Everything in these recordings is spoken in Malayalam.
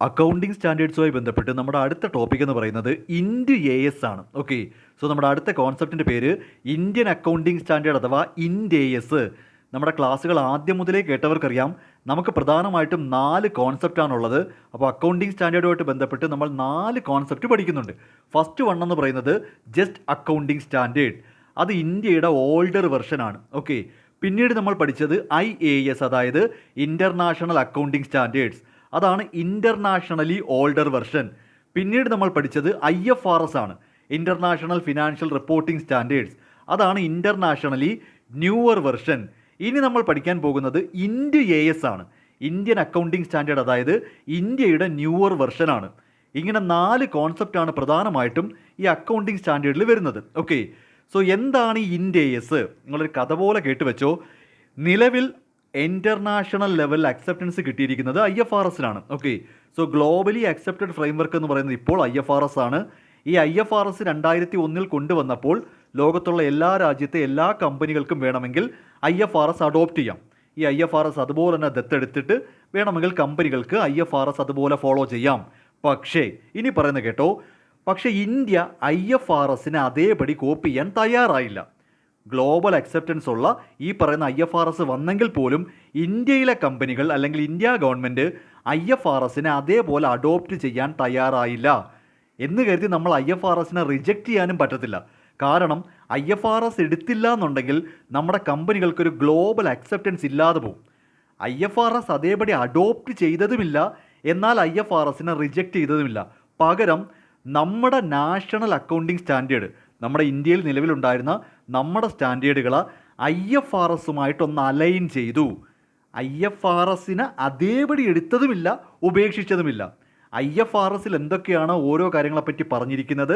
അക്കൗണ്ടിങ് സ്റ്റാൻഡേർഡ്സുമായി ബന്ധപ്പെട്ട് നമ്മുടെ അടുത്ത ടോപ്പിക് എന്ന് പറയുന്നത് ഇൻഡ് എ എസ് ആണ്. ഓക്കെ, സോ നമ്മുടെ അടുത്ത കോൺസെപ്റ്റിൻ്റെ പേര് ഇന്ത്യൻ അക്കൗണ്ടിങ് സ്റ്റാൻഡേർഡ് അഥവാ ഇൻഡ് എ എസ്. നമ്മുടെ ക്ലാസ്സുകൾ ആദ്യം മുതലേ കേട്ടവർക്കറിയാം, നമുക്ക് പ്രധാനമായിട്ടും 4 കോൺസെപ്റ്റാണുള്ളത്. അപ്പോൾ അക്കൗണ്ടിങ് സ്റ്റാൻഡേർഡുമായിട്ട് ബന്ധപ്പെട്ട് നമ്മൾ 4 കോൺസെപ്റ്റ് പഠിക്കുന്നുണ്ട്. ഫസ്റ്റ് വൺ എന്ന് പറയുന്നത് ജസ്റ്റ് അക്കൗണ്ടിങ് സ്റ്റാൻഡേർഡ്, അത് ഇന്ത്യയുടെ ഓൾഡർ വെർഷനാണ്. ഓക്കെ, പിന്നീട് നമ്മൾ പഠിച്ചത് IAS, അതായത് ഇൻ്റർനാഷണൽ അക്കൗണ്ടിങ് സ്റ്റാൻഡേർഡ്സ്, അതാണ് ഇൻ്റർനാഷണലി ഓൾഡർ വെർഷൻ. പിന്നീട് നമ്മൾ പഠിച്ചത് IFRS ആണ്, ഇൻ്റർനാഷണൽ ഫിനാൻഷ്യൽ റിപ്പോർട്ടിംഗ് സ്റ്റാൻഡേർഡ്സ്, അതാണ് ഇൻ്റർനാഷണലി ന്യൂവർ വെർഷൻ. ഇനി നമ്മൾ പഠിക്കാൻ പോകുന്നത് ഇൻഡ് AS ആണ്, ഇന്ത്യൻ അക്കൗണ്ടിംഗ് സ്റ്റാൻഡേർഡ്, അതായത് ഇന്ത്യയുടെ ന്യൂവർ വെർഷനാണ്. ഇങ്ങനെ 4 കോൺസെപ്റ്റാണ് പ്രധാനമായിട്ടും ഈ അക്കൗണ്ടിംഗ് സ്റ്റാൻഡേർഡിൽ വരുന്നത്. ഓക്കെ, സോ എന്താണ് ഈ ഇൻഡ് AS? നിങ്ങളൊരു കഥ പോലെ കേട്ട് വെച്ചോ. നിലവിൽ ഇൻ്റർനാഷണൽ ലെവൽ അക്സെപ്റ്റൻസ് കിട്ടിയിരിക്കുന്നത് IFRSനാണ്. Okay, so globally accepted framework എന്ന് പറയുന്നത് ഇപ്പോൾ IFRS ആണ്. ഈ IFRS 2001 കൊണ്ടുവന്നപ്പോൾ ലോകത്തുള്ള എല്ലാ രാജ്യത്തെ എല്ലാ കമ്പനികൾക്കും വേണമെങ്കിൽ IFRS അഡോപ്റ്റ് ചെയ്യാം. ഈ IFRS അതുപോലെ തന്നെ ദത്തെടുത്തിട്ട് വേണമെങ്കിൽ കമ്പനികൾക്ക് IFRS അതുപോലെ ഫോളോ ചെയ്യാം. പക്ഷേ ഇനി പറയുന്നത് കേട്ടോ, പക്ഷേ ഇന്ത്യ IFRSനെ അതേപടി കോപ്പി ചെയ്യാൻ തയ്യാറായില്ല. ഗ്ലോബൽ അക്സെപ്റ്റൻസ് ഉള്ള ഈ പറയുന്ന IFRS വന്നെങ്കിൽ പോലും ഇന്ത്യയിലെ കമ്പനികൾ അല്ലെങ്കിൽ ഇന്ത്യ ഗവൺമെൻറ് IFRSനെ അതേപോലെ അഡോപ്റ്റ് ചെയ്യാൻ തയ്യാറായില്ല. എന്ന് കരുതി നമ്മൾ IFRSനെ റിജക്റ്റ് ചെയ്യാനും പറ്റത്തില്ല. കാരണം IFRS എടുത്തില്ല എന്നുണ്ടെങ്കിൽ നമ്മുടെ കമ്പനികൾക്കൊരു ഗ്ലോബൽ അക്സെപ്റ്റൻസ് ഇല്ലാതെ പോകും. IFRS അതേപടി അഡോപ്റ്റ് ചെയ്തതുമില്ല, എന്നാൽ IFRSനെ റിജക്റ്റ് ചെയ്തതുമില്ല. പകരം നമ്മുടെ നാഷണൽ അക്കൗണ്ടിംഗ് സ്റ്റാൻഡേർഡ്, നമ്മുടെ ഇന്ത്യയിൽ നിലവിലുണ്ടായിരുന്ന നമ്മുടെ സ്റ്റാൻഡേർഡുകൾ IFRSുമായിട്ടൊന്ന് അലൈൻ ചെയ്തു. IFRSനെ അതേപടി എടുത്തതുമില്ല, ഉപേക്ഷിച്ചതുമില്ല. IFRSൽ എന്തൊക്കെയാണ് ഓരോ കാര്യങ്ങളെപ്പറ്റി പറഞ്ഞിരിക്കുന്നത്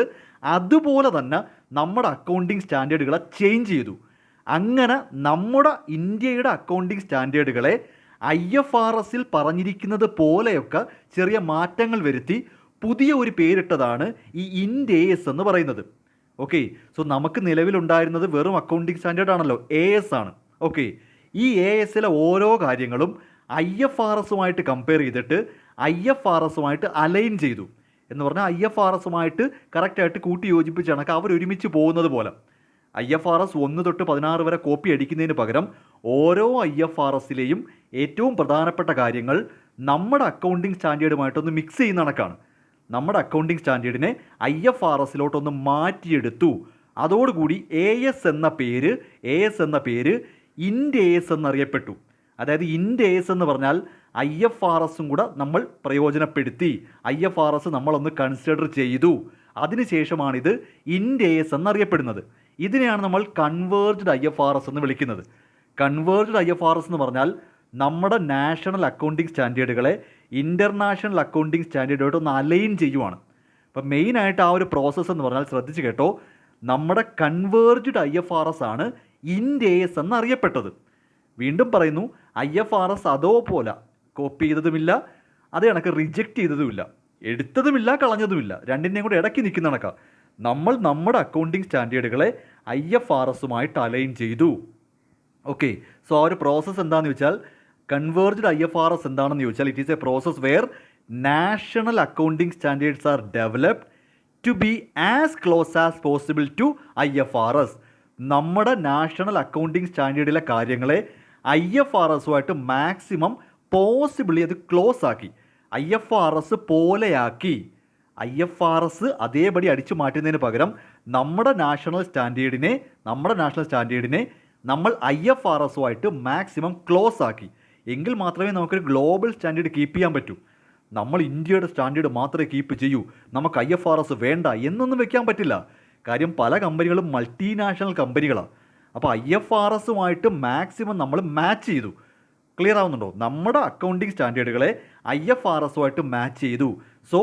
അതുപോലെ തന്നെ നമ്മുടെ അക്കൗണ്ടിംഗ് സ്റ്റാൻഡേർഡുകളെ ചേഞ്ച് ചെയ്തു. അങ്ങനെ നമ്മുടെ ഇന്ത്യയുടെ അക്കൗണ്ടിംഗ് സ്റ്റാൻഡേർഡുകളെ IFRSൽ പറഞ്ഞിരിക്കുന്നത് പോലെയൊക്കെ ചെറിയ മാറ്റങ്ങൾ വരുത്തി പുതിയ ഒരു പേരിട്ടതാണ് ഈ ഇൻഡ് AS എന്ന് പറയുന്നത്. ഓക്കെ, സോ നമുക്ക് നിലവിലുണ്ടായിരുന്നത് വെറും അക്കൗണ്ടിംഗ് സ്റ്റാൻഡേർഡ് ആണല്ലോ, AS ആണ്. ഓക്കെ, ഈ ASലെ ഓരോ കാര്യങ്ങളും IFRSുമായിട്ട് കമ്പയർ ചെയ്തിട്ട് IFRSുമായിട്ട് അലൈൻ ചെയ്തു. എന്ന് പറഞ്ഞാൽ IFRSുമായിട്ട് കറക്റ്റായിട്ട് കൂട്ടി യോജിപ്പിച്ച് കണക്ക് അവർ ഒരുമിച്ച് പോകുന്നത് പോലെ. IFRS 1 തൊട്ട് 16 വരെ കോപ്പി അടിക്കുന്നതിന് പകരം ഓരോ IFRSലെയും ഏറ്റവും പ്രധാനപ്പെട്ട കാര്യങ്ങൾ നമ്മുടെ അക്കൗണ്ടിംഗ് സ്റ്റാൻഡേർഡുമായിട്ടൊന്ന് മിക്സ് ചെയ്യുന്ന കണക്കാണ്. നമ്മുടെ അക്കൗണ്ടിംഗ് സ്റ്റാൻഡേർഡിനെ IFRSലോട്ടൊന്ന് മാറ്റിയെടുത്തു. അതോടുകൂടി AS എന്ന പേര് ഇൻഡ് AS എന്നറിയപ്പെട്ടു. അതായത് ഇൻഡ് AS എന്ന് പറഞ്ഞാൽ IFRSും കൂടെ നമ്മൾ പ്രയോജനപ്പെടുത്തി, IFRS നമ്മളൊന്ന് കൺസിഡർ ചെയ്തു. അതിനുശേഷമാണിത് ഇൻഡ് AS എന്നറിയപ്പെടുന്നത്. ഇതിനെയാണ് നമ്മൾ കൺവേർജ്ഡ് IFRS എന്ന് വിളിക്കുന്നത്. കൺവേർജ്ഡ് IFRS എന്ന് പറഞ്ഞാൽ നമ്മുടെ നാഷണൽ അക്കൗണ്ടിംഗ് സ്റ്റാൻഡേർഡുകളെ ഇൻ്റർനാഷണൽ അക്കൗണ്ടിംഗ് സ്റ്റാൻഡേർഡുമായിട്ട് ഒന്ന് അലൈൻ ചെയ്യുവാണ്. അപ്പം മെയിനായിട്ട് ആ ഒരു പ്രോസസ്സ് എന്ന് പറഞ്ഞാൽ ശ്രദ്ധിച്ച് കേട്ടോ, നമ്മുടെ കൺവേർജ്ഡ് IFRS ആണ് ഇൻഡ് AS എന്നറിയപ്പെട്ടത്. വീണ്ടും പറയുന്നു, IFRS അതോപോലെ കോപ്പി ചെയ്തതുമില്ല, അതേ കണക്ക് റിജക്റ്റ് ചെയ്തതുമില്ല, എടുത്തതുമില്ല, കളഞ്ഞതുമില്ല, രണ്ടിൻ്റെയും കൂടെ ഇടയ്ക്ക് നിൽക്കുന്ന കണക്കാണ്. നമ്മൾ നമ്മുടെ അക്കൗണ്ടിംഗ് സ്റ്റാൻഡേർഡുകളെ IFRSുമായിട്ട് അലൈൻ ചെയ്തു. ഓക്കെ, സോ ആ ഒരു പ്രോസസ്സ് എന്താണെന്ന് ചോദിച്ചാൽ, കൺവേർജ്ഡ് IFRS എന്താണെന്ന് ചോദിച്ചാൽ, it is a process where national accounting standards are developed to be as close as possible to IFRS. നമ്മുടെ നാഷണൽ അക്കൗണ്ടിംഗ് സ്റ്റാൻഡേർഡിലെ കാര്യങ്ങളെ IFRSുമായിട്ട് മാക്സിമം പോസിബിളി അത് ക്ലോസ് ആക്കി, IFRS പോലെയാക്കി. IFRS അതേപടി അടിച്ചു മാറ്റുന്നതിന് പകരം നമ്മുടെ നാഷണൽ സ്റ്റാൻഡേർഡിനെ നമ്മൾ IFRSുമായിട്ട് മാക്സിമം ക്ലോസ് ആക്കി. എങ്കിൽ മാത്രമേ നമുക്കൊരു ഗ്ലോബൽ സ്റ്റാൻഡേർഡ് കീപ്പ് ചെയ്യാൻ പറ്റൂ. നമ്മൾ ഇന്ത്യയുടെ സ്റ്റാൻഡേർഡ് മാത്രമേ കീപ്പ് ചെയ്യൂ, നമുക്ക് IFRS വേണ്ട എന്നൊന്നും വെക്കാൻ പറ്റില്ല. കാര്യം പല കമ്പനികളും മൾട്ടിനാഷണൽ കമ്പനികളാണ്. അപ്പോൾ IFRSുമായിട്ട് മാക്സിമം നമ്മൾ മാച്ച് ചെയ്തു. ക്ലിയർ ആവുന്നുണ്ടോ? നമ്മുടെ അക്കൗണ്ടിംഗ് സ്റ്റാൻഡേർഡുകളെ IFRSുമായിട്ട് മാച്ച് ചെയ്തു. സോ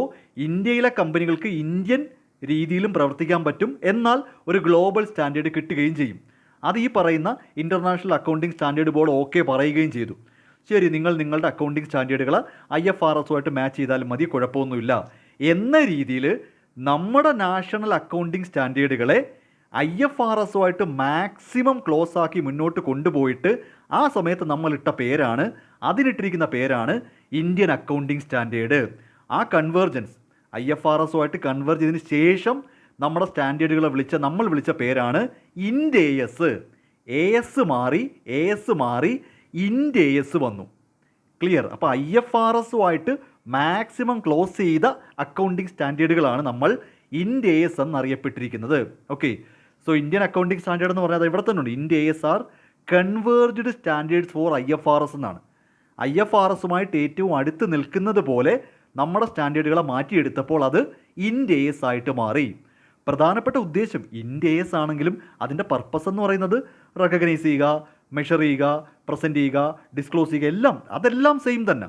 ഇന്ത്യയിലെ കമ്പനികൾക്ക് ഇന്ത്യൻ രീതിയിലും പ്രവർത്തിക്കാൻ പറ്റും, എന്നാൽ ഒരു ഗ്ലോബൽ സ്റ്റാൻഡേർഡ് കിട്ടുകയും ചെയ്യും. അത് ഈ പറയുന്ന international accounting standard board okay പറയുകയും ചെയ്തു. ശരി, നിങ്ങൾ നിങ്ങളുടെ അക്കൗണ്ടിംഗ് സ്റ്റാൻഡേർഡുകൾ IFRSുമായിട്ട് മാച്ച് ചെയ്താലും മതി, കുഴപ്പമൊന്നുമില്ല എന്ന രീതിയിൽ നമ്മുടെ നാഷണൽ അക്കൗണ്ടിംഗ് സ്റ്റാൻഡേർഡുകളെ IFRSുമായിട്ട് മാക്സിമം ക്ലോസ് ആക്കി മുന്നോട്ട് കൊണ്ടുപോയിട്ട് ആ സമയത്ത് നമ്മളിട്ട പേരാണ്, അതിനിട്ടിരിക്കുന്ന പേരാണ് ഇന്ത്യൻ അക്കൗണ്ടിംഗ് സ്റ്റാൻഡേർഡ്. ആ കൺവേർജൻസ് IFRS കൺവേർജ് ചെയ്തതിന് ശേഷം നമ്മുടെ സ്റ്റാൻഡേർഡുകളെ നമ്മൾ വിളിച്ച പേരാണ് ഇൻഡ് AS മാറി ഇൻഡ് AS വന്നു. ക്ലിയർ? അപ്പോൾ IFRS മാക്സിമം ക്ലോസ് ചെയ്ത അക്കൗണ്ടിങ് സ്റ്റാൻഡേർഡുകളാണ് നമ്മൾ ഇൻഡ് AS എന്നറിയപ്പെട്ടിരിക്കുന്നത്. Okay, so Indian accounting standard എന്ന് പറഞ്ഞാൽ ഇവിടെ തന്നെ ഉണ്ട്. Ind AS are converged standards for IFRS എന്നാണ്. IFRS ഏറ്റവും അടുത്ത് നിൽക്കുന്നത് പോലെ നമ്മുടെ സ്റ്റാൻഡേർഡുകളെ മാറ്റിയെടുത്തപ്പോൾ അത് ഇൻഡ് AS ആയിട്ട് മാറി. പ്രധാനപ്പെട്ട ഉദ്ദേശം ഇൻഡ് AS ആണെങ്കിലും അതിൻ്റെ പർപ്പസ് എന്ന് പറയുന്നത് റെക്കഗ്നൈസ് ചെയ്യുക, മെഷർ ചെയ്യുക, പ്രസൻറ്റ് ചെയ്യുക, ഡിസ്ക്ലോസ് ചെയ്യുക, അതെല്ലാം സെയിം തന്നെ.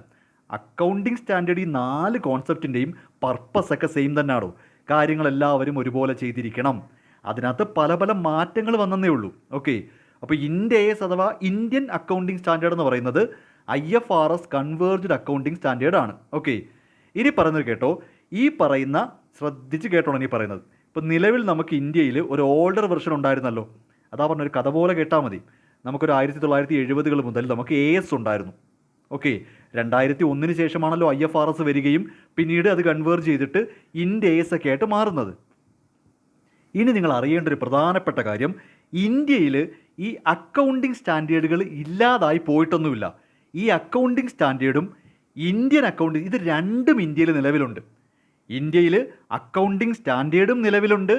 അക്കൗണ്ടിങ് സ്റ്റാൻഡേർഡ് ഈ 4 കോൺസെപ്റ്റിൻ്റെയും പർപ്പസൊക്കെ സെയിം തന്നെയാണോ? കാര്യങ്ങളെല്ലാവരും ഒരുപോലെ ചെയ്തിരിക്കണം. അതിനകത്ത് പല പല മാറ്റങ്ങൾ വന്നേ ഉള്ളൂ. ഓക്കെ, അപ്പോൾ ഇൻഡ് AS അഥവാ ഇന്ത്യൻ അക്കൗണ്ടിങ് സ്റ്റാൻഡേർഡ് എന്ന് പറയുന്നത് IFRS കൺവേർജ്ഡ് അക്കൗണ്ടിങ് സ്റ്റാൻഡേർഡ് ആണ്. ഓക്കെ, ഇനി പറയുന്നത് കേട്ടോ, ശ്രദ്ധിച്ച് കേട്ടോണം ഈ പറയുന്നത്. ഇപ്പോൾ നിലവിൽ നമുക്ക് ഇന്ത്യയിൽ ഒരു ഓൾഡർ വെർഷൻ ഉണ്ടായിരുന്നല്ലോ. അതാ പറഞ്ഞൊരു കഥ പോലെ കേട്ടാൽ മതി. നമുക്കൊരു 1970 മുതൽ നമുക്ക് AS ഉണ്ടായിരുന്നു. ഓക്കെ, 2001 ശേഷമാണല്ലോ IFRS വരികയും പിന്നീട് അത് കൺവേർജ് ചെയ്തിട്ട് ഇൻഡ് AS ഒക്കെ ആയിട്ട് മാറുന്നത്. ഇനി നിങ്ങൾ അറിയേണ്ട ഒരു പ്രധാനപ്പെട്ട കാര്യം, ഇന്ത്യയിൽ ഈ അക്കൗണ്ടിങ് സ്റ്റാൻഡേർഡുകൾ ഇല്ലാതായി പോയിട്ടൊന്നുമില്ല. ഈ അക്കൗണ്ടിങ് സ്റ്റാൻഡേർഡും ഇന്ത്യൻ അക്കൗണ്ടിങ് ഇത് രണ്ടും ഇന്ത്യയിൽ നിലവിലുണ്ട്. ഇന്ത്യയിൽ അക്കൗണ്ടിങ് സ്റ്റാൻഡേർഡും നിലവിലുണ്ട്,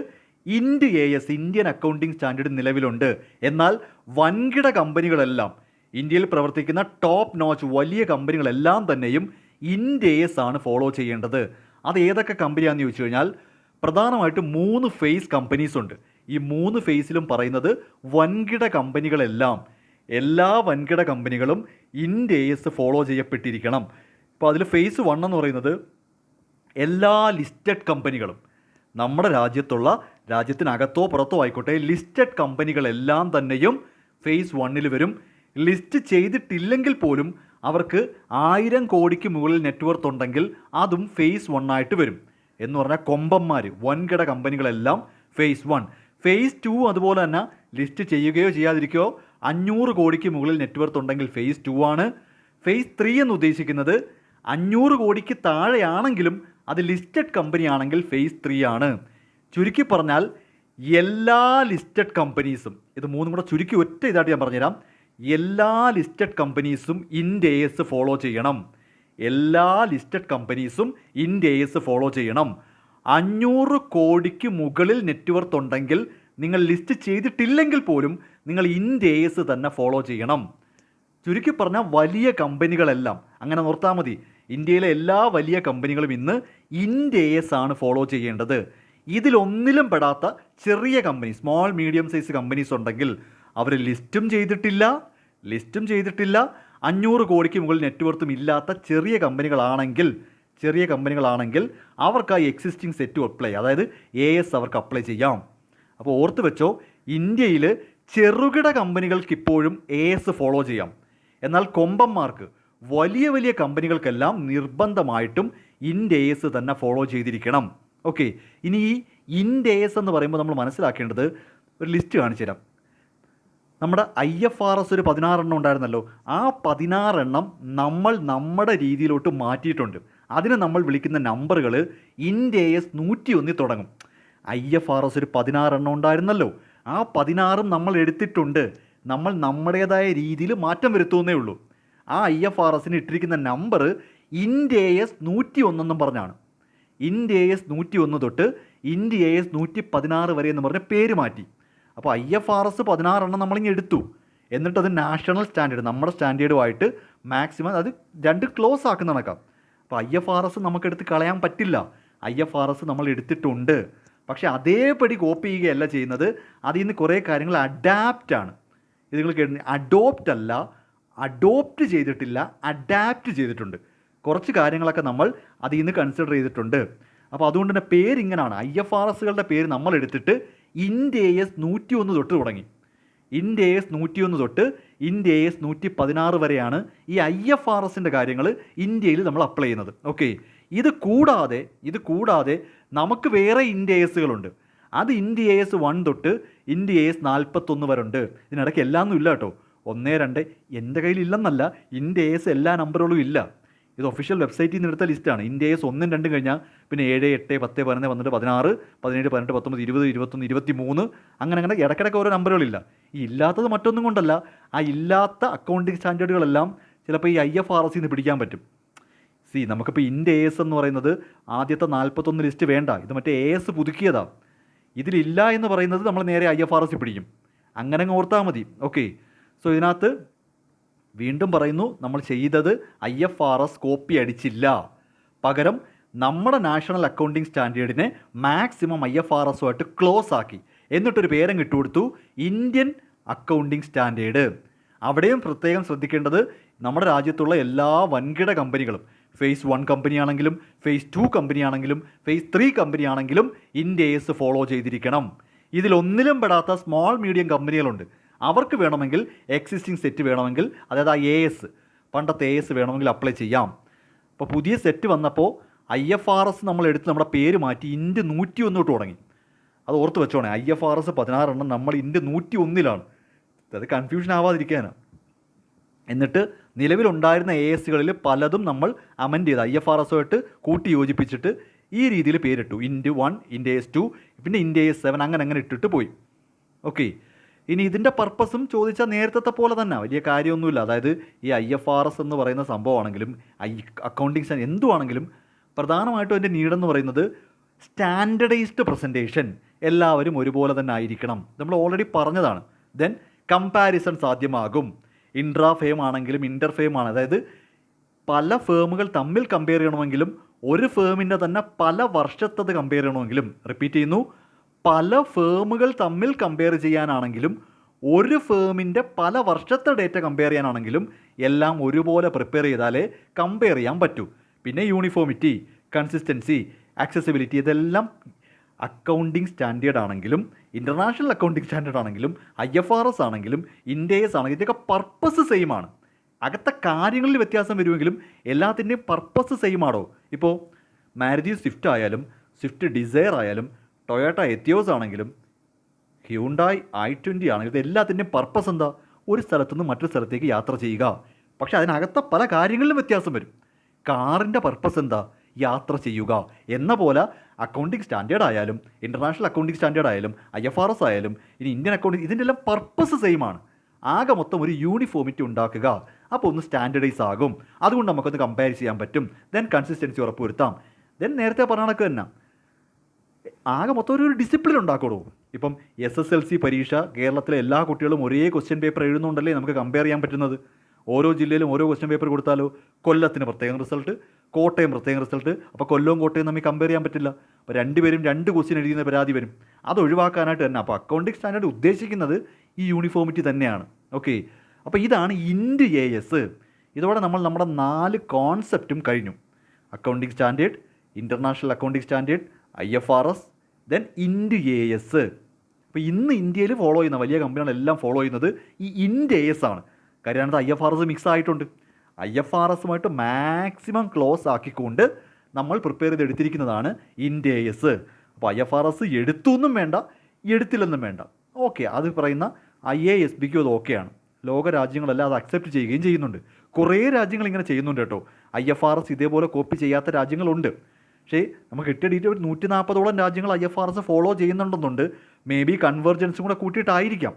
ഇൻഡ് AS ഇന്ത്യൻ അക്കൗണ്ടിങ് സ്റ്റാൻഡേർഡും നിലവിലുണ്ട്. എന്നാൽ വൻകിട കമ്പനികളെല്ലാം, ഇന്ത്യയിൽ പ്രവർത്തിക്കുന്ന ടോപ്പ് നോച്ച് വലിയ കമ്പനികളെല്ലാം തന്നെയും ഇൻഡ് AS ആണ് ഫോളോ ചെയ്യേണ്ടത്. അത് ഏതൊക്കെ കമ്പനിയാണെന്ന് ചോദിച്ചു കഴിഞ്ഞാൽ പ്രധാനമായിട്ടും 3 ഫേസ് കമ്പനീസ് ഉണ്ട്. ഈ 3 ഫേസിലും പറയുന്നത് വൻകിട കമ്പനികളെല്ലാം, എല്ലാ വൻകിട കമ്പനികളും ഇൻഡ് AS ഫോളോ ചെയ്യപ്പെട്ടിരിക്കണം. ഇപ്പോൾ അതിൽ ഫേസ് 1 എന്ന് പറയുന്നത് എല്ലാ ലിസ്റ്റഡ് കമ്പനികളും, നമ്മുടെ രാജ്യത്തിനകത്തോ പുറത്തോ ആയിക്കോട്ടെ ലിസ്റ്റഡ് കമ്പനികളെല്ലാം തന്നെയും ഫേസ് 1 വരും. ലിസ്റ്റ് ചെയ്തിട്ടില്ലെങ്കിൽ പോലും അവർക്ക് 1000 കോടിക്ക് മുകളിൽ നെറ്റ്വർത്ത് ഉണ്ടെങ്കിൽ അതും ഫേസ് 1 ആയിട്ട് വരും. എന്ന് പറഞ്ഞാൽ കൊമ്പന്മാർ, വൻകിട കമ്പനികളെല്ലാം ഫേസ് 1. ഫേസ് 2 അതുപോലെ തന്നെ ലിസ്റ്റ് ചെയ്യുകയോ ചെയ്യാതിരിക്കുകയോ 500 കോടിക്ക് മുകളിൽ നെറ്റ്വർത്ത് ഉണ്ടെങ്കിൽ ഫേസ് 2 ആണ്. ഫേസ് 3 എന്ന് ഉദ്ദേശിക്കുന്നത് 500 കോടിക്ക് താഴെയാണെങ്കിലും അത് ലിസ്റ്റഡ് കമ്പനി ആണെങ്കിൽ ഫേസ് 3 ആണ്. ചുരുക്കി പറഞ്ഞാൽ എല്ലാ ലിസ്റ്റഡ് കമ്പനീസും, ഇത് 3 കൂടെ ചുരുക്കി ഒറ്റ ഇതായിട്ട് ഞാൻ പറഞ്ഞുതരാം, എല്ലാ ലിസ്റ്റഡ് കമ്പനീസും ഇൻഡ് AS ഫോളോ ചെയ്യണം. എല്ലാ ലിസ്റ്റഡ് കമ്പനീസും ഇൻഡ് AS ഫോളോ ചെയ്യണം. 500 കോടിക്ക് മുകളിൽ നെറ്റ്വർത്ത് ഉണ്ടെങ്കിൽ നിങ്ങൾ ലിസ്റ്റ് ചെയ്തിട്ടില്ലെങ്കിൽ പോലും നിങ്ങൾ ഇൻഡ് AS തന്നെ ഫോളോ ചെയ്യണം. ചുരുക്കി പറഞ്ഞാൽ വലിയ കമ്പനികളെല്ലാം അങ്ങനെ ഓർത്താൽ മതി. ഇന്ത്യയിലെ എല്ലാ വലിയ കമ്പനികളും ഇന്ന് ഇൻഡ് AS ആണ് ഫോളോ ചെയ്യേണ്ടത്. ഇതിലൊന്നിലും പെടാത്ത ചെറിയ company, small medium size companies ഉണ്ടെങ്കിൽ അവർ ലിസ്റ്റും ചെയ്തിട്ടില്ല, 500 കോടിക്ക് മുകളിൽ നെറ്റ്വർത്തും ഇല്ലാത്ത ചെറിയ കമ്പനികളാണെങ്കിൽ അവർക്ക് ആ എക്സിസ്റ്റിംഗ് സെറ്റ് അപ്ലൈ, അതായത് AS അവർക്ക് അപ്ലൈ ചെയ്യാം. അപ്പോൾ ഓർത്ത് വെച്ചോ, ഇന്ത്യയിൽ ചെറുകിട കമ്പനികൾക്ക് ഇപ്പോഴും AS ഫോളോ ചെയ്യാം. എന്നാൽ കൊമ്പന്മാർക്ക്, വലിയ വലിയ കമ്പനികൾക്കെല്ലാം നിർബന്ധമായിട്ടും ഇൻഡ് AS തന്നെ ഫോളോ ചെയ്തിരിക്കണം. ഓക്കെ, ഇനി ഈ ഇൻഡ് AS എന്ന് പറയുമ്പോൾ നമ്മൾ മനസ്സിലാക്കേണ്ടത്, ഒരു ലിസ്റ്റ് കാണിച്ചു തരാം. നമ്മുടെ IFRS ഒരു 16 എണ്ണം ഉണ്ടായിരുന്നല്ലോ. ആ 16 എണ്ണം നമ്മൾ നമ്മുടെ രീതിയിലോട്ട് മാറ്റിയിട്ടുണ്ട്. അതിന് നമ്മൾ വിളിക്കുന്ന നമ്പറുകൾ ഇൻഡ് AS 101 തുടങ്ങും. IFRS ഒരു 16 എണ്ണം ഉണ്ടായിരുന്നല്ലോ, ആ 16ഉം നമ്മൾ എടുത്തിട്ടുണ്ട്. നമ്മൾ നമ്മുടേതായ രീതിയിൽ മാറ്റം വരുത്തുന്നേ ഉള്ളൂ. ആ IFRSന് ഇട്ടിരിക്കുന്ന നമ്പർ ഇൻഡ് AS 101 എന്നും പറഞ്ഞാണ്. ഇൻഡ് AS 101 തൊട്ട് ഇൻഡ് AS 116 വരെ എന്ന് പറഞ്ഞ പേര് മാറ്റി. അപ്പോൾ IFRS 16 എണ്ണം നമ്മളിങ്ങനെ എടുത്തു. എന്നിട്ടത് നാഷണൽ സ്റ്റാൻഡേർഡ്, നമ്മുടെ സ്റ്റാൻഡേർഡുമായിട്ട് മാക്സിമം അത് 2 ക്ലോസ് ആക്കുന്ന നടക്കാം. അപ്പോൾ IFRS നമുക്കെടുത്ത് കളയാൻ പറ്റില്ല. IFRS നമ്മൾ എടുത്തിട്ടുണ്ട്. പക്ഷേ അതേപടി കോപ്പി ചെയ്യുകയല്ല ചെയ്യുന്നത്. അതിൽ നിന്ന് കുറേ കാര്യങ്ങൾ അഡാപ്റ്റാണ്. ഇത് നിങ്ങൾ കേട്ടു, അഡോപ്റ്റ് അല്ല, അഡോപ്റ്റ് ചെയ്തിട്ടില്ല, അഡാപ്റ്റ് ചെയ്തിട്ടുണ്ട്. കുറച്ച് കാര്യങ്ങളൊക്കെ നമ്മൾ അതിൽ നിന്ന് കൺസിഡർ ചെയ്തിട്ടുണ്ട്. അപ്പോൾ അതുകൊണ്ട് തന്നെ പേരിങ്ങനാണ്. IFRSകളുടെ പേര് നമ്മൾ എടുത്തിട്ട് ഇൻഡ് AS 101 തൊട്ട് തുടങ്ങി. ഇൻഡ് AS 101 തൊട്ട് ഇൻഡ് AS 116 വരെയാണ് ഈ IFRSൻ്റെ കാര്യങ്ങൾ ഇന്ത്യയിൽ നമ്മൾ അപ്ലൈ ചെയ്യുന്നത്. ഓക്കെ, ഇത് കൂടാതെ നമുക്ക് വേറെ ഇൻഡ് ASകളുണ്ട്. അത് ഇൻഡ് AS 1 തൊട്ട് ഇൻഡ് AS 41 വരെ ഉണ്ട്. ഇതിനിടയ്ക്ക് എല്ലാമൊന്നും ഇല്ല കേട്ടോ. 1, 2 എൻ്റെ കയ്യിലില്ലെന്നല്ല, ഇൻഡ് AS എല്ലാ നമ്പറുകളും ഇല്ല. ഇത് ഒഫീഷ്യൽ വെബ്സൈറ്റിൽ നിന്ന് എടുത്ത ലിസ്റ്റാണ്. ഇന്ത്യ AS 1, 2 കഴിഞ്ഞാൽ പിന്നെ 7, 8, 10, 11, 12, 16, 17, 18, 19, 20, 21, 23 അങ്ങനെ ഇടയ്ക്കിടയ്ക്ക് ഓരോ നമ്പറുകളില്ല. ഈ ഇല്ലാത്തത് മറ്റൊന്നും കൊണ്ടല്ല, ആ ഇല്ലാത്ത അക്കൗണ്ടിങ് സ്റ്റാൻഡേർഡുകളെല്ലാം ചിലപ്പോൾ ഈ IFRS നിന്ന് പിടിക്കാൻ പറ്റും. നമുക്കിപ്പോൾ ഇന്ത്യ AS എന്ന് പറയുന്നത് ആദ്യത്തെ 41 ലിസ്റ്റ് വേണ്ട, ഇത് മറ്റേ AS പുതുക്കിയതാണ്. ഇതിലില്ല എന്ന് പറയുന്നത് നമ്മൾ നേരെ IFRS പിടിക്കും. അങ്ങനെ ഓർത്താൽ മതി. ഓക്കെ, സോ ഇതിനകത്ത് വീണ്ടും പറയുന്നു, നമ്മൾ ചെയ്തത് IFRS കോപ്പി അടിച്ചില്ല. പകരം നമ്മുടെ നാഷണൽ അക്കൗണ്ടിങ് സ്റ്റാൻഡേർഡിനെ മാക്സിമം IFRSുമായിട്ട് ക്ലോസ് ആക്കി. എന്നിട്ടൊരു പേരങ്ങ് ഇട്ടുകൊടുത്തു, ഇന്ത്യൻ അക്കൗണ്ടിങ് സ്റ്റാൻഡേർഡ്. അവിടെയും പ്രത്യേകം ശ്രദ്ധിക്കേണ്ടത് നമ്മുടെ രാജ്യത്തുള്ള എല്ലാ വൻകിട കമ്പനികളും, phase 1 കമ്പനിയാണെങ്കിലും phase 2 കമ്പനിയാണെങ്കിലും phase 3 കമ്പനിയാണെങ്കിലും ഇന്ത്യ AS ഫോളോ ചെയ്തിരിക്കണം. ഇതിലൊന്നിലും പെടാത്ത സ്മോൾ മീഡിയം കമ്പനികളുണ്ട്. അവർക്ക് വേണമെങ്കിൽ എക്സിസ്റ്റിംഗ് സെറ്റ് വേണമെങ്കിൽ, അതായത് ആ AS പണ്ടത്തെ AS വേണമെങ്കിൽ അപ്ലൈ ചെയ്യാം. അപ്പോൾ പുതിയ സെറ്റ് വന്നപ്പോൾ IFRS നമ്മൾ എടുത്ത് നമ്മുടെ പേര് മാറ്റി IND 101 തൊട്ട് തുടങ്ങി. അത് ഓർത്ത് വെച്ചോണേ, IFRS 16 എണ്ണം നമ്മൾ IND 101-ലാണ്. അത് കൺഫ്യൂഷൻ ആവാതിരിക്കാനാണ്. എന്നിട്ട് നിലവിലുണ്ടായിരുന്ന ASകളിൽ പലതും നമ്മൾ അമെൻഡ് ചെയ്ത് IFRSുമായിട്ട് കൂട്ടി യോജിപ്പിച്ചിട്ട് ഈ രീതിയിൽ പേരിട്ടു. IND 1, IND AS 2, പിന്നെ IND AS 7 അങ്ങനെ ഇട്ടിട്ട് പോയി. ഓക്കെ, ഇനി ഇതിൻ്റെ പർപ്പസും ചോദിച്ചാൽ നേരത്തെ പോലെ തന്നെ വലിയ കാര്യമൊന്നുമില്ല. അതായത് ഈ IFRS എന്ന് പറയുന്ന സംഭവമാണെങ്കിലും അക്കൗണ്ടിങ് സ്റ്റാൻഡേർഡ് എന്തുവാണെങ്കിലും പ്രധാനമായിട്ടും അതിൻ്റെ നീഡെന്ന് പറയുന്നത് സ്റ്റാൻഡർഡൈസ്ഡ് പ്രസൻറ്റേഷൻ, എല്ലാവരും ഒരുപോലെ തന്നെ ആയിരിക്കണം. നമ്മൾ ഓൾറെഡി പറഞ്ഞതാണ്. ദെൻ കമ്പാരിസൺ സാധ്യമാകും. ഇൻട്രാ ഫേം ആണെങ്കിലും ഇൻ്റർ ഫേം ആണ്, അതായത് പല ഫേമുകൾ തമ്മിൽ കമ്പയർ ചെയ്യണമെങ്കിലും ഒരു ഫേമിൻ്റെ തന്നെ പല വർഷത്തത് കമ്പയർ ചെയ്യണമെങ്കിലും, റിപ്പീറ്റ് ചെയ്യുന്നു, പല ഫേമുകൾ തമ്മിൽ കമ്പയർ ചെയ്യാനാണെങ്കിലും ഒരു ഫേമിൻ്റെ പല വർഷത്തെ ഡേറ്റ കമ്പയർ ചെയ്യാനാണെങ്കിലും എല്ലാം ഒരുപോലെ പ്രിപ്പയർ ചെയ്താലേ കമ്പയർ ചെയ്യാൻ പറ്റൂ. പിന്നെ യൂണിഫോമിറ്റി, കൺസിസ്റ്റൻസി, ആക്സസിബിലിറ്റി, ഇതെല്ലാം അക്കൗണ്ടിങ് സ്റ്റാൻഡേർഡ് ആണെങ്കിലും ഇൻ്റർനാഷണൽ അക്കൗണ്ടിങ് സ്റ്റാൻഡേർഡ് ആണെങ്കിലും IFRS ആണെങ്കിലും ഇന്ത്യ AS ആണെങ്കിലും ഇതൊക്കെ പർപ്പസ് സെയിം ആണ്. അകത്തെ കാര്യങ്ങളിൽ വ്യത്യാസം വരുമെങ്കിലും എല്ലാത്തിൻ്റെയും പർപ്പസ് സെയിം ആണോ? ഇപ്പോൾ മാരുതി സ്വിഫ്റ്റ് ആയാലും സ്വിഫ്റ്റ് ഡിസയർ ആയാലും ടൊയോട്ട എത്തിയോസ് ആണെങ്കിലും ഹ്യൂണ്ടായി i20 ആണെങ്കിലും ഇതെല്ലാത്തിൻ്റെയും പർപ്പസ് എന്താ? ഒരു സ്ഥലത്തുനിന്ന് മറ്റൊരു സ്ഥലത്തേക്ക് യാത്ര ചെയ്യുക. പക്ഷേ അതിനകത്തെ പല കാര്യങ്ങളിലും വ്യത്യാസം വരും. കാറിൻ്റെ പർപ്പസ് എന്താ? യാത്ര ചെയ്യുക. എന്ന പോലെ അക്കൗണ്ടിങ് സ്റ്റാൻഡേർഡ് ആയാലും ഇൻ്റർനാഷണൽ അക്കൗണ്ടിങ് സ്റ്റാൻഡേർഡ് ആയാലും IFRS ആയാലും ഇനി ഇന്ത്യൻ അക്കൗണ്ടിങ്, ഇതിൻ്റെ എല്ലാം പർപ്പസ് സെയിം ആണ്. ആകെ മൊത്തം ഒരു യൂണിഫോമിറ്റി ഉണ്ടാക്കുക. അപ്പോൾ ഒന്ന് സ്റ്റാൻഡേർഡൈസ് ആകും. അതുകൊണ്ട് നമുക്കൊന്ന് കമ്പയർ ചെയ്യാൻ പറ്റും. Then consistency ഉറപ്പുവരുത്താം. ദെൻ നേരത്തെ പറഞ്ഞ കണക്ക് തന്നെ ആകെ മൊത്തം ഒരു ഡിസിപ്ലിൻ ഉണ്ടാക്കണോ. ഇപ്പം SSLC പരീക്ഷ കേരളത്തിലെ എല്ലാ കുട്ടികളും ഒരേ ക്വസ്റ്റ്യൻ പേപ്പർ എഴുതുന്നുണ്ടല്ലേ നമുക്ക് കമ്പയർ ചെയ്യാൻ പറ്റുന്നത്. ഓരോ ജില്ലയിലും ഓരോ ക്വസ്റ്റ്യൻ പേപ്പർ കൊടുത്താലോ, കൊല്ലത്തിന് പ്രത്യേകം റിസൾട്ട്, കോട്ടയം പ്രത്യേകം റിസൾട്ട്, അപ്പോൾ കൊല്ലവും കോട്ടയം തമ്മിൽ കമ്പയർ ചെയ്യാൻ പറ്റില്ല. അപ്പോൾ രണ്ടുപേരും 2 ക്വസ്റ്റ്യൻ എഴുതുന്ന പരാതി വരും. അത് ഒഴിവാക്കാനായിട്ട് തന്നെ അപ്പോൾ അക്കൗണ്ടിങ് സ്റ്റാൻഡേർഡ് ഉദ്ദേശിക്കുന്നത് ഈ യൂണിഫോമിറ്റി തന്നെയാണ്. ഓക്കെ, അപ്പോൾ ഇതാണ് ഇന്ത്യ AS. ഇതോടെ നമ്മൾ നമ്മുടെ 4 കോൺസെപ്റ്റും കഴിഞ്ഞു. Accounting standard, international accounting standard, IFRS, then India AS. അപ്പോൾ ഇന്ന് ഇന്ത്യയിൽ ഫോളോ ചെയ്യുന്ന വലിയ കമ്പനികളെല്ലാം ഫോളോ ചെയ്യുന്നത് ഈ ഇന്ത്യ AS ആണ്. കാര്യം അതിനകത്ത് IFRS മിക്സ് ആയിട്ടുണ്ട്. IFRSുമായിട്ട് മാക്സിമം ക്ലോസ് ആക്കിക്കൊണ്ട് നമ്മൾ പ്രിപ്പയർ ചെയ്തെടുത്തിരിക്കുന്നതാണ് ഇന്ത്യ AS. അപ്പോൾ IFRS എടുത്തൊന്നും വേണ്ട, എടുത്തില്ലെന്നും വേണ്ട. ഓക്കെ, അത് പറയുന്ന IASBക്കും അത് ഓക്കെയാണ്. ലോക രാജ്യങ്ങളെല്ലാം അത് അക്സെപ്റ്റ് ചെയ്യുകയും ചെയ്യുന്നുണ്ട്. കുറേ രാജ്യങ്ങൾ ഇങ്ങനെ ചെയ്യുന്നുണ്ട് കേട്ടോ. IFRS ഇതേപോലെ കോപ്പി ചെയ്യാത്ത രാജ്യങ്ങളുണ്ട്. പക്ഷേ നമുക്ക് കിട്ടിയ ഡീറ്റെയിൽ 140ഓളം രാജ്യങ്ങൾ IFRS ഫോളോ ചെയ്യുന്നുണ്ടെന്നുണ്ട്. മേ ബി കൺവേർജൻസും കൂടെ കൂട്ടിയിട്ടായിരിക്കാം.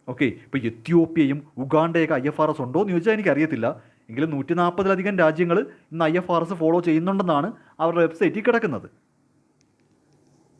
ഓക്കെ, ഇപ്പോൾ എത്യോപ്യയും ഉഗാണ്ടയൊക്കെ IFRS ഉണ്ടോ എന്ന് ചോദിച്ചാൽ എനിക്കറിയത്തില്ല. എങ്കിലും 140-ലധികം രാജ്യങ്ങൾ ഇന്ന് IFRS ഫോളോ ചെയ്യുന്നുണ്ടെന്നാണ് അവരുടെ വെബ്സൈറ്റിൽ കിടക്കുന്നത്.